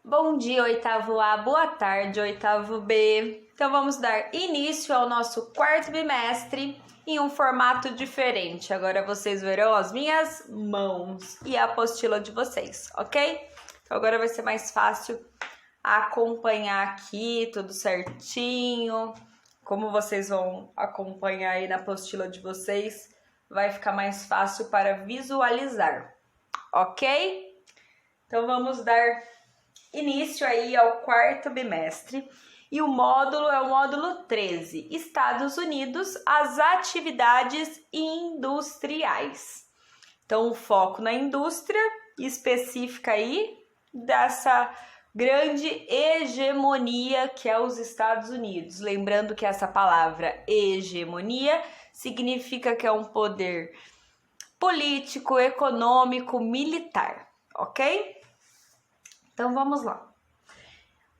Bom dia, oitavo A, boa tarde, oitavo B. Então vamos dar início ao nosso quarto bimestre em um formato diferente. Agora vocês verão as minhas mãos e a apostila de vocês, ok? Então agora vai ser mais fácil acompanhar aqui tudo certinho. Como vocês vão acompanhar aí na apostila de vocês, vai ficar mais fácil para visualizar, ok? Então vamos dar início aí ao quarto bimestre e o módulo é o módulo 13, Estados Unidos, as atividades industriais. Então o foco na indústria específica aí dessa grande hegemonia que é os Estados Unidos. Lembrando que essa palavra hegemonia significa que é um poder político, econômico, militar, ok? Então vamos lá.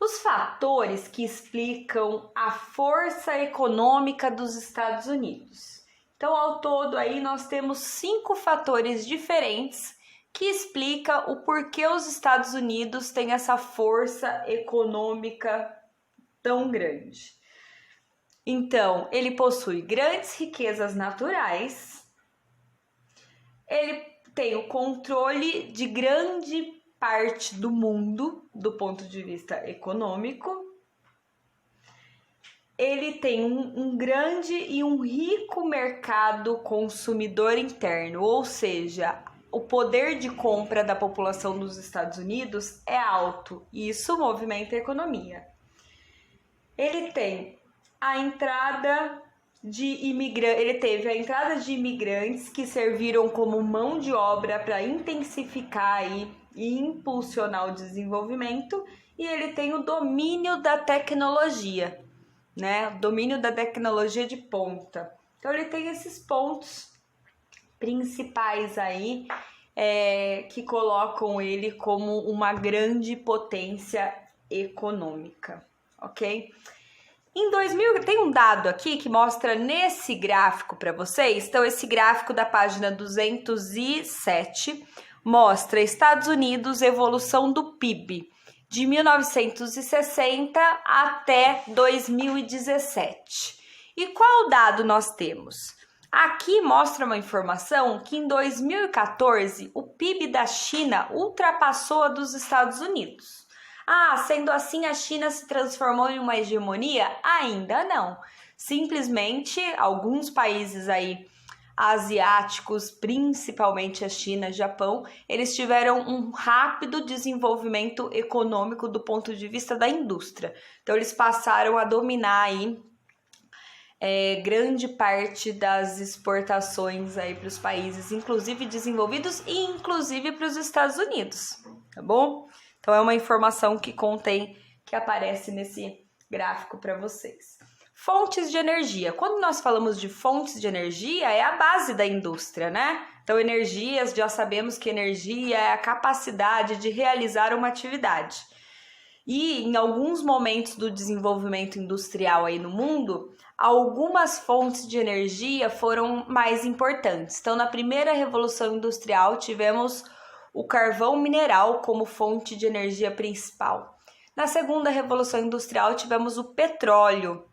Os fatores que explicam a força econômica dos Estados Unidos. Então, ao todo aí nós temos 5 fatores diferentes que explicam o porquê os Estados Unidos têm essa força econômica tão grande. Então, ele possui grandes riquezas naturais, ele tem o controle de grande parte do mundo do ponto de vista econômico, ele tem um grande e um rico mercado consumidor interno, ou seja, o poder de compra da população dos Estados Unidos é alto e isso movimenta a economia. Ele tem a entrada de imigrantes, ele teve a entrada de imigrantes que serviram como mão de obra para intensificar aí e impulsionar o desenvolvimento, e ele tem o domínio da tecnologia, né? O domínio da tecnologia de ponta. Então ele tem esses pontos principais aí que colocam ele como uma grande potência econômica, ok? Em 2000, tem um dado aqui que mostra nesse gráfico para vocês. Então, esse gráfico da página 207 mostra Estados Unidos, evolução do PIB de 1960 até 2017. E qual dado nós temos? Aqui mostra uma informação que em 2014 o PIB da China ultrapassou a dos Estados Unidos. Sendo assim, a China se transformou em uma hegemonia? Ainda não. Simplesmente, alguns países aí asiáticos, principalmente a China e o Japão, eles tiveram um rápido desenvolvimento econômico do ponto de vista da indústria. Então, eles passaram a dominar aí grande parte das exportações aí para os países, inclusive desenvolvidos e inclusive para os Estados Unidos, tá bom? Então, é uma informação que aparece nesse gráfico para vocês. Fontes de energia. Quando nós falamos de fontes de energia, é a base da indústria, né? Então, energias, já sabemos que energia é a capacidade de realizar uma atividade. E em alguns momentos do desenvolvimento industrial aí no mundo, algumas fontes de energia foram mais importantes. Então, na primeira revolução industrial, tivemos o carvão mineral como fonte de energia principal. Na segunda revolução industrial, tivemos o petróleo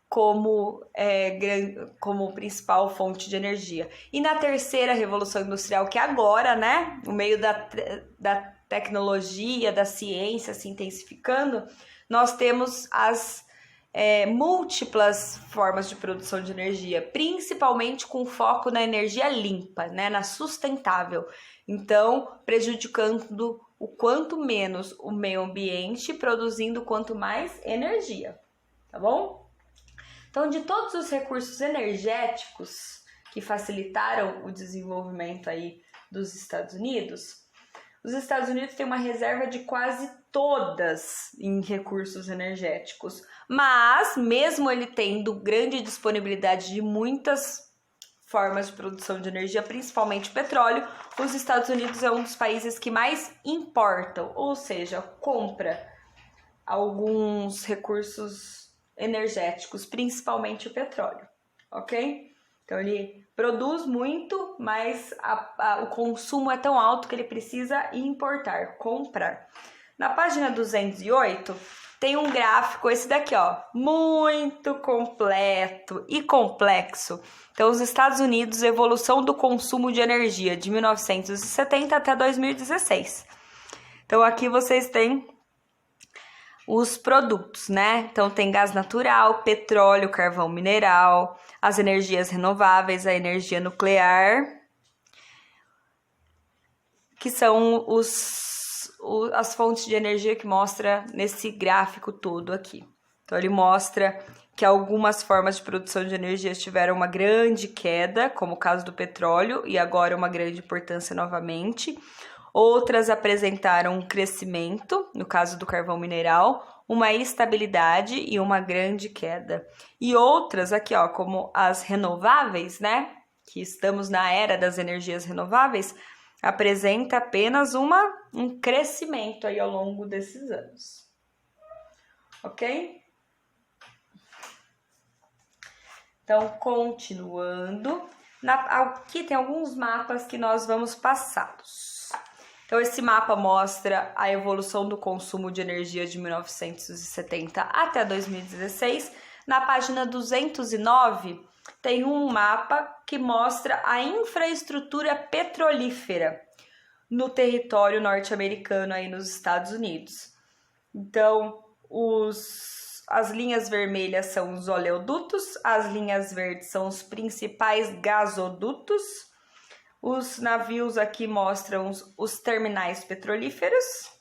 como principal fonte de energia. E na terceira revolução industrial, que é agora, né, no meio da tecnologia, da ciência se intensificando, nós temos as múltiplas formas de produção de energia, principalmente com foco na energia limpa, né, na sustentável. Então, prejudicando o quanto menos o meio ambiente, produzindo quanto mais energia, tá bom? Então, de todos os recursos energéticos que facilitaram o desenvolvimento aí dos Estados Unidos, os Estados Unidos têm uma reserva de quase todas em recursos energéticos, mas mesmo ele tendo grande disponibilidade de muitas formas de produção de energia, principalmente petróleo, os Estados Unidos é um dos países que mais importam, ou seja, compra alguns recursos energéticos, principalmente o petróleo, ok? Então ele produz muito, mas o consumo é tão alto que ele precisa importar, comprar. Na página 208, tem um gráfico, esse daqui, ó, muito completo e complexo. Então, os Estados Unidos, evolução do consumo de energia de 1970 até 2016. Então, aqui vocês têm os produtos, né? Então, tem gás natural, petróleo, carvão mineral, as energias renováveis, a energia nuclear, que são as fontes de energia que mostra nesse gráfico todo aqui. Então, ele mostra que algumas formas de produção de energia tiveram uma grande queda, como o caso do petróleo, e agora uma grande importância novamente. Outras apresentaram um crescimento, no caso do carvão mineral, uma estabilidade e uma grande queda. E outras aqui, ó, como as renováveis, né, que estamos na era das energias renováveis, apresenta apenas um crescimento aí ao longo desses anos. Ok? Então, continuando, aqui tem alguns mapas que nós vamos passá-los. Então, esse mapa mostra a evolução do consumo de energia de 1970 até 2016. Na página 209, tem um mapa que mostra a infraestrutura petrolífera no território norte-americano aí nos Estados Unidos. Então, as linhas vermelhas são os oleodutos, as linhas verdes são os principais gasodutos. Os navios aqui mostram os terminais petrolíferos.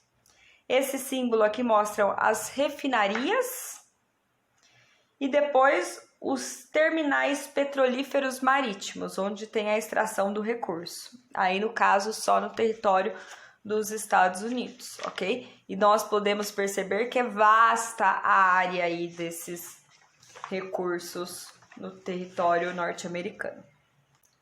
Esse símbolo aqui mostra as refinarias. E depois os terminais petrolíferos marítimos, onde tem a extração do recurso. Aí, no caso, só no território dos Estados Unidos, ok? E nós podemos perceber que é vasta a área aí desses recursos no território norte-americano.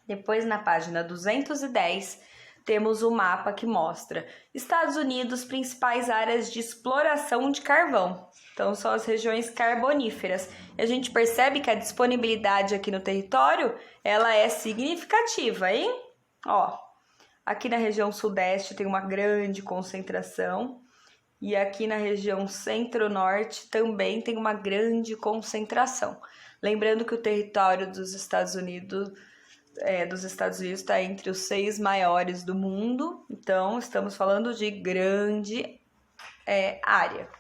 Depois, na página 210, temos o mapa que mostra Estados Unidos, principais áreas de exploração de carvão. Então, são as regiões carboníferas. E a gente percebe que a disponibilidade aqui no território, ela é significativa, hein? Ó, aqui na região sudeste tem uma grande concentração. E aqui na região centro-norte também tem uma grande concentração. Lembrando que o território dos Estados Unidos está entre os 6 maiores do mundo, então estamos falando de grande área.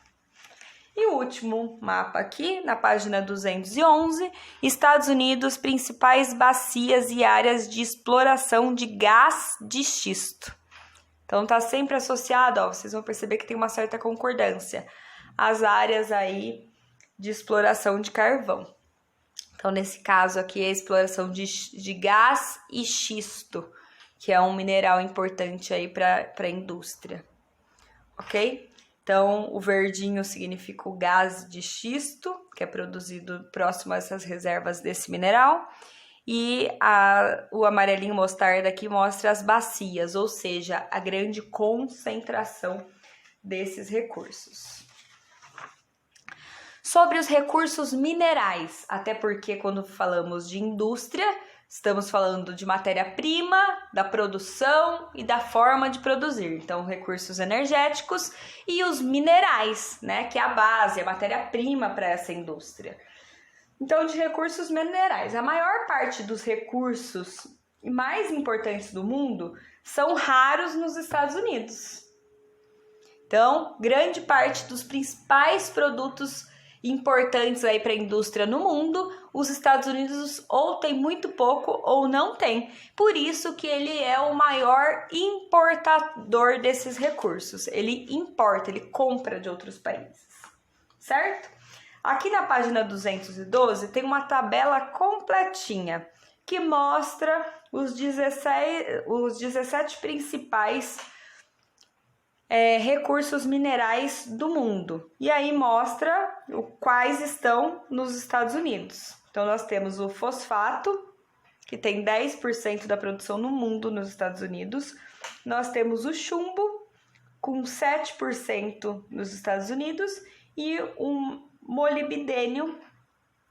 E o último mapa aqui, na página 211, Estados Unidos, principais bacias e áreas de exploração de gás de xisto. Então tá sempre associado, ó, vocês vão perceber que tem uma certa concordância, as áreas aí de exploração de carvão. Então, nesse caso aqui, é a exploração de gás e xisto, que é um mineral importante aí para a indústria, ok? Então, o verdinho significa o gás de xisto, que é produzido próximo a essas reservas desse mineral, e o amarelinho mostarda aqui mostra as bacias, ou seja, a grande concentração desses recursos. Sobre os recursos minerais, até porque quando falamos de indústria, estamos falando de matéria-prima, da produção e da forma de produzir. Então, recursos energéticos e os minerais, né, que é a base, a matéria-prima para essa indústria. Então, de recursos minerais, a maior parte dos recursos mais importantes do mundo são raros nos Estados Unidos. Então, grande parte dos principais produtos importantes aí para a indústria no mundo, os Estados Unidos ou tem muito pouco ou não tem. Por isso que ele é o maior importador desses recursos. Ele importa, ele compra de outros países, certo? Aqui na página 212 tem uma tabela completinha que mostra os 17 principais recursos minerais do mundo. E aí mostra quais estão nos Estados Unidos. Então, nós temos o fosfato, que tem 10% da produção no mundo nos Estados Unidos. Nós temos o chumbo, com 7% nos Estados Unidos. E o molibdênio,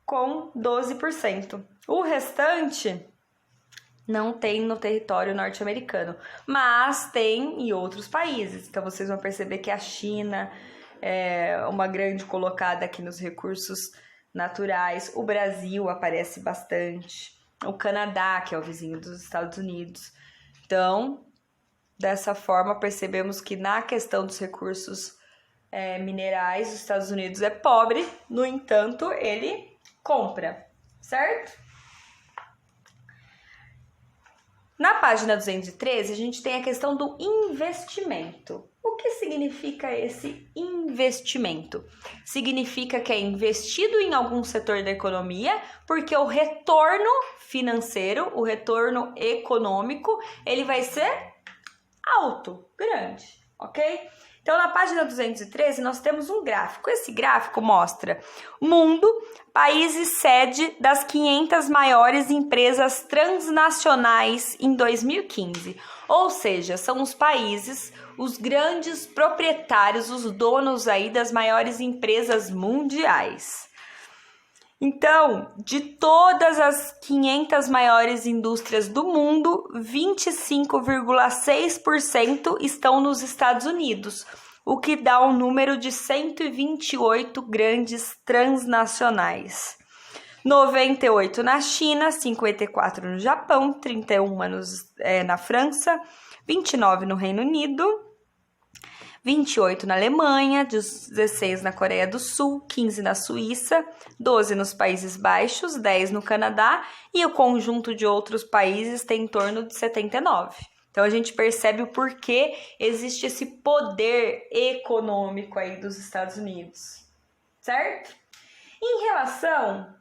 com 12%. O restante não tem no território norte-americano, mas tem em outros países. Então vocês vão perceber que a China é uma grande colocada aqui nos recursos naturais, o Brasil aparece bastante, o Canadá, que é o vizinho dos Estados Unidos. Então, dessa forma, percebemos que na questão dos recursos minerais, os Estados Unidos é pobre, no entanto, ele compra, certo? Na página 213, a gente tem a questão do investimento. O que significa esse investimento? Significa que é investido em algum setor da economia, porque o retorno financeiro, o retorno econômico, ele vai ser alto, grande, ok? Então, na página 213, nós temos um gráfico. Esse gráfico mostra mundo, países sede das 500 maiores empresas transnacionais em 2015. Ou seja, são os países, os grandes proprietários, os donos aí das maiores empresas mundiais. Então, de todas as 500 maiores indústrias do mundo, 25,6% estão nos Estados Unidos, o que dá um número de 128 grandes transnacionais. 98 na China, 54 no Japão, 31 na França, 29 no Reino Unido, 28 na Alemanha, 16 na Coreia do Sul, 15 na Suíça, 12 nos Países Baixos, 10 no Canadá e o conjunto de outros países tem em torno de 79. Então a gente percebe o porquê existe esse poder econômico aí dos Estados Unidos, certo? Em relação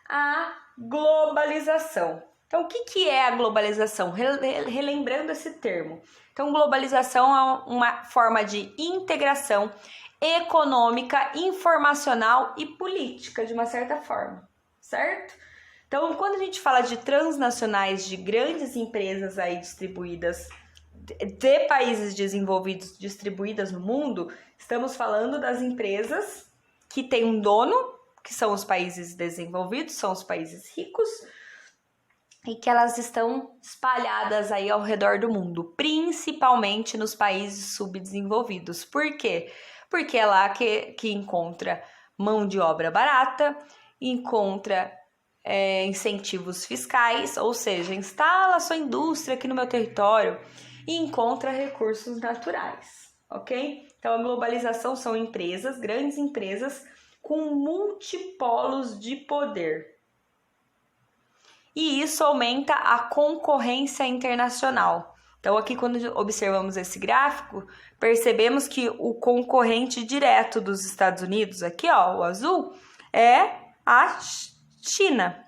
à globalização. Então, o que é a globalização? Relembrando esse termo. Então, globalização é uma forma de integração econômica, informacional e política, de uma certa forma, certo? Então, quando a gente fala de transnacionais, de grandes empresas aí distribuídas, de países desenvolvidos distribuídas no mundo, estamos falando das empresas que têm um dono, que são os países desenvolvidos, são os países ricos, e que elas estão espalhadas aí ao redor do mundo, principalmente nos países subdesenvolvidos. Por quê? Porque é lá que encontra mão de obra barata, encontra incentivos fiscais, ou seja, instala a sua indústria aqui no meu território e encontra recursos naturais, ok? Então, a globalização são empresas, grandes empresas, com multipolos de poder. E isso aumenta a concorrência internacional. Então, aqui quando observamos esse gráfico, percebemos que o concorrente direto dos Estados Unidos, aqui ó, o azul, é a China,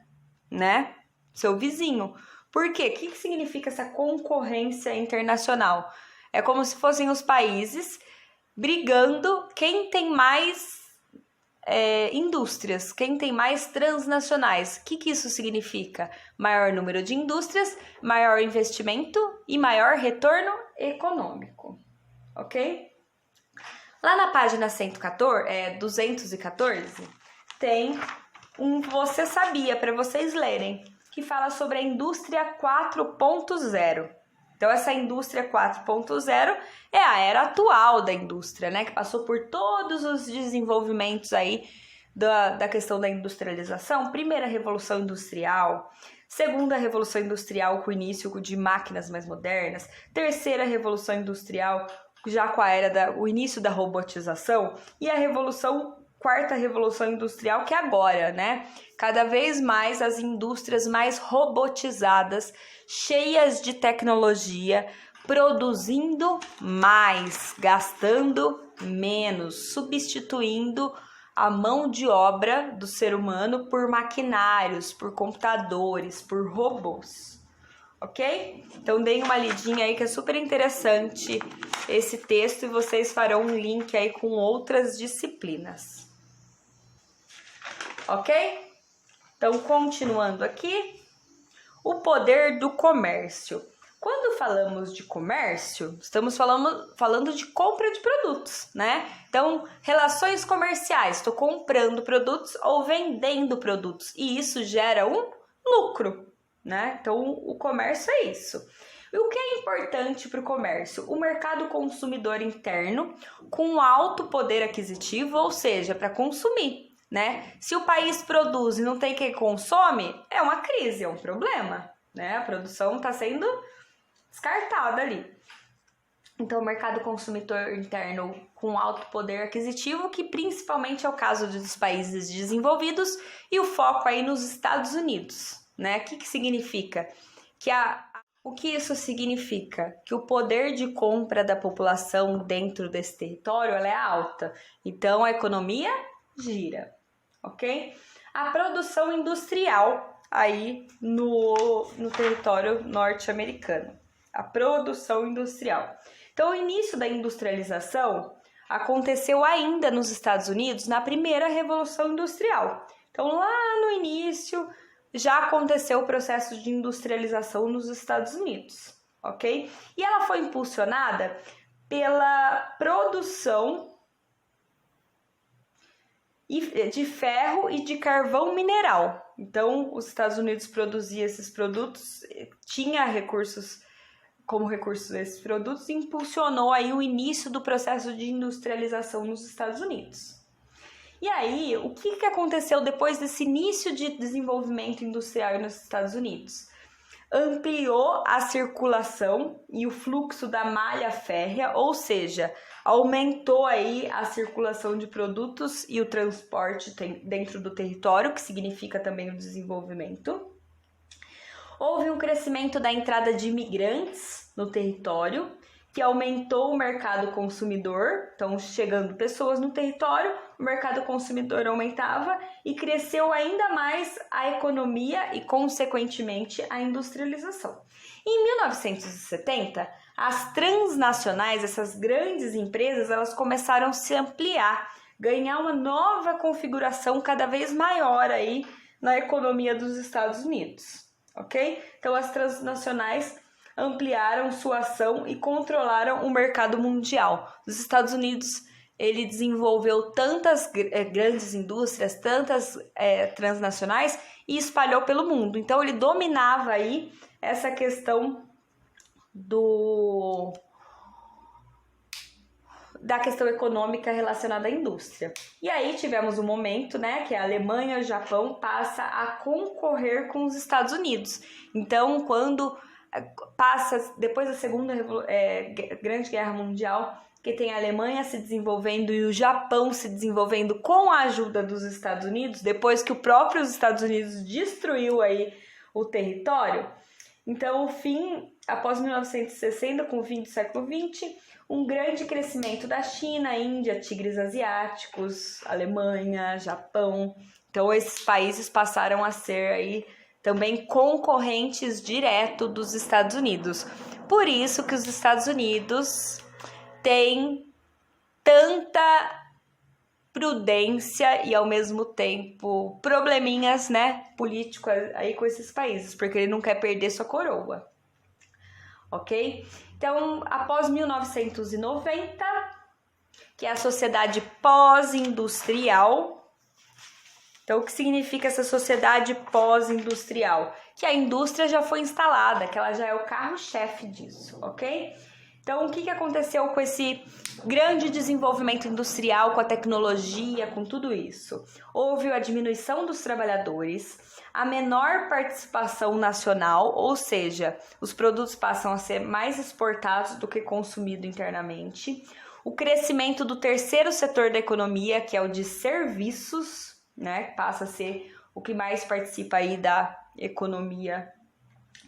né? Seu vizinho. Por quê? O que significa essa concorrência internacional? É como se fossem os países brigando quem tem mais indústrias, quem tem mais transnacionais. O que isso significa? Maior número de indústrias, maior investimento e maior retorno econômico, ok? Lá na página 214, tem um Você Sabia, para vocês lerem, que fala sobre a indústria 4.0. Então, essa indústria 4.0 é a era atual da indústria, né? Que passou por todos os desenvolvimentos aí da questão da industrialização. Primeira revolução industrial, segunda revolução industrial com o início de máquinas mais modernas, terceira revolução industrial já com o início da robotização e a quarta revolução industrial, que é agora, né? Cada vez mais as indústrias mais robotizadas, cheias de tecnologia, produzindo mais, gastando menos, substituindo a mão de obra do ser humano por maquinários, por computadores, por robôs, ok? Então deem uma lidinha aí que é super interessante esse texto e vocês farão um link aí com outras disciplinas, ok? Então, continuando aqui, o poder do comércio. Quando falamos de comércio, estamos falando de compra de produtos, né? Então, relações comerciais, estou comprando produtos ou vendendo produtos, e isso gera um lucro, né? Então, o comércio é isso. E o que é importante para o comércio? O mercado consumidor interno com alto poder aquisitivo, ou seja, para consumir, né? Se o país produz e não tem quem consome, é uma crise, é um problema, né? A produção está sendo descartada ali. Então, o mercado consumidor interno com alto poder aquisitivo, que principalmente é o caso dos países desenvolvidos, e o foco aí nos Estados Unidos, né? O que significa? O que isso significa? Que o poder de compra da população dentro desse território ela é alta. Então, a economia gira, ok? A produção industrial aí no território norte-americano. A produção industrial. Então, o início da industrialização aconteceu ainda nos Estados Unidos na primeira Revolução Industrial. Então, lá no início já aconteceu o processo de industrialização nos Estados Unidos, ok? E ela foi impulsionada pela produção de ferro e de carvão mineral. Então, os Estados Unidos produzia esses produtos, tinha recursos como recursos desses produtos, e impulsionou aí o início do processo de industrialização nos Estados Unidos. E aí, o que aconteceu depois desse início de desenvolvimento industrial nos Estados Unidos? Ampliou a circulação e o fluxo da malha férrea, ou seja, aumentou aí a circulação de produtos e o transporte dentro do território, que significa também o desenvolvimento. Houve um crescimento da entrada de imigrantes no território, que aumentou o mercado consumidor, então chegando pessoas no território, o mercado consumidor aumentava e cresceu ainda mais a economia e, consequentemente, a industrialização. Em 1970, as transnacionais, essas grandes empresas, elas começaram a se ampliar, ganhar uma nova configuração cada vez maior aí na economia dos Estados Unidos, ok? Então, as transnacionais ampliaram sua ação e controlaram o mercado mundial. Os Estados Unidos, ele desenvolveu tantas grandes indústrias, tantas transnacionais e espalhou pelo mundo. Então, ele dominava aí essa questão da questão econômica relacionada à indústria. E aí tivemos um momento, né, que a Alemanha e o Japão passa a concorrer com os Estados Unidos. Então, quando passa, depois da Segunda Grande Guerra Mundial, que tem a Alemanha se desenvolvendo e o Japão se desenvolvendo com a ajuda dos Estados Unidos, depois que o próprio Estados Unidos destruiu aí o território. Então, após 1960, com o fim do século XX, um grande crescimento da China, Índia, tigres asiáticos, Alemanha, Japão. Então, esses países passaram a ser aí também concorrentes direto dos Estados Unidos. Por isso que os Estados Unidos têm tanta prudência e, ao mesmo tempo, probleminhas, né, políticos aí com esses países, porque ele não quer perder sua coroa, ok? Então, após 1990, que é a sociedade pós-industrial. Então, o que significa essa sociedade pós-industrial? Que a indústria já foi instalada, que ela já é o carro-chefe disso, ok? Então, o que aconteceu com esse grande desenvolvimento industrial, com a tecnologia, com tudo isso? Houve a diminuição dos trabalhadores, a menor participação nacional, ou seja, os produtos passam a ser mais exportados do que consumidos internamente, o crescimento do terceiro setor da economia, que é o de serviços, né, passa a ser o que mais participa aí da economia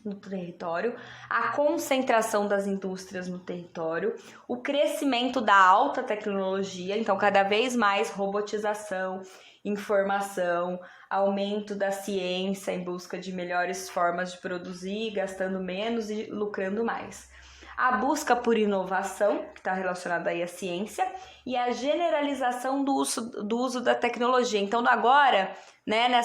no território, a concentração das indústrias no território, o crescimento da alta tecnologia, então cada vez mais robotização, informação, aumento da ciência em busca de melhores formas de produzir, gastando menos e lucrando mais. A busca por inovação, que está relacionada aí à ciência, e a generalização do uso da tecnologia. Então, agora, né, na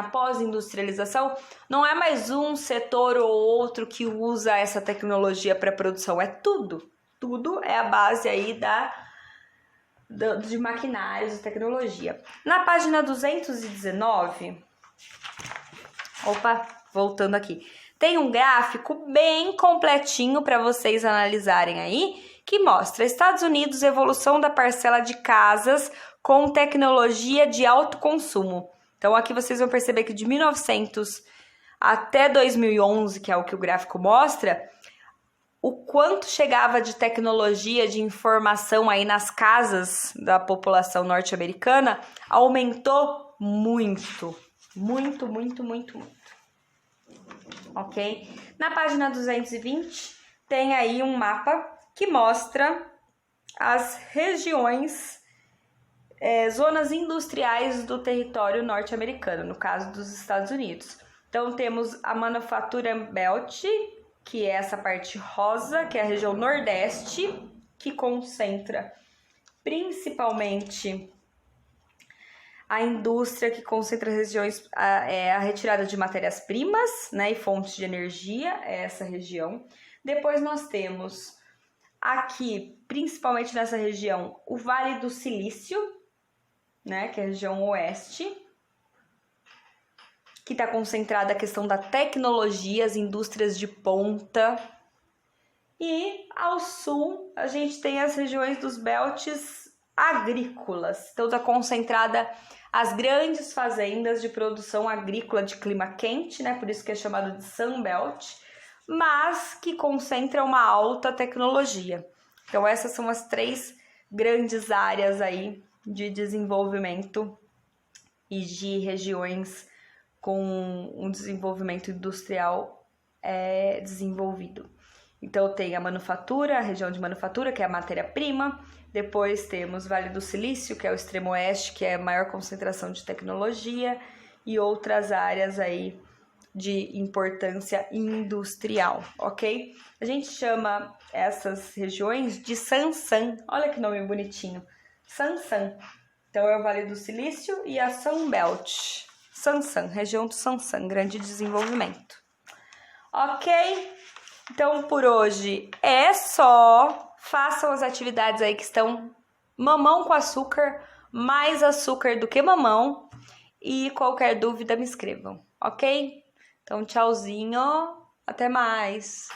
pós-industrialização, não é mais um setor ou outro que usa essa tecnologia para produção, é tudo. Tudo é a base aí de maquinários e tecnologia. Na página 219, Opa, voltando aqui. Tem um gráfico bem completinho para vocês analisarem aí, que mostra Estados Unidos, evolução da parcela de casas com tecnologia de alto consumo. Então aqui vocês vão perceber que de 1900 até 2011, que é o que o gráfico mostra, o quanto chegava de tecnologia, de informação aí nas casas da população norte-americana, aumentou muito. Muito, muito, muito, muito. Ok? Na página 220, tem aí um mapa que mostra as regiões, zonas industriais do território norte-americano, no caso dos Estados Unidos. Então, temos a Manufacturing Belt, que é essa parte rosa, que é a região nordeste, que concentra principalmente a indústria, que concentra as regiões, a retirada de matérias-primas, né, e fontes de energia, é essa região. Depois nós temos aqui, principalmente nessa região, o Vale do Silício, né, que é a região oeste, que está concentrada a questão da tecnologia, as indústrias de ponta. E ao sul, a gente tem as regiões dos belts agrícolas. Então, está concentrada as grandes fazendas de produção agrícola de clima quente, né? Por isso que é chamado de Sun Belt, mas que concentra uma alta tecnologia. Então, essas são as 3 grandes áreas aí de desenvolvimento e de regiões com um desenvolvimento industrial desenvolvido. Então, tem a manufatura, a região de manufatura, que é a matéria-prima. Depois temos Vale do Silício, que é o extremo oeste, que é a maior concentração de tecnologia. E outras áreas aí de importância industrial, ok? A gente chama essas regiões de Sansan. Olha que nome bonitinho. Sansan. Então, é o Vale do Silício e a Sun Belt. Sansan, região do Sansan, grande desenvolvimento. Ok? Então, por hoje é só. Façam as atividades aí que estão mamão com açúcar, mais açúcar do que mamão. E qualquer dúvida me escrevam, ok? Então, tchauzinho, até mais!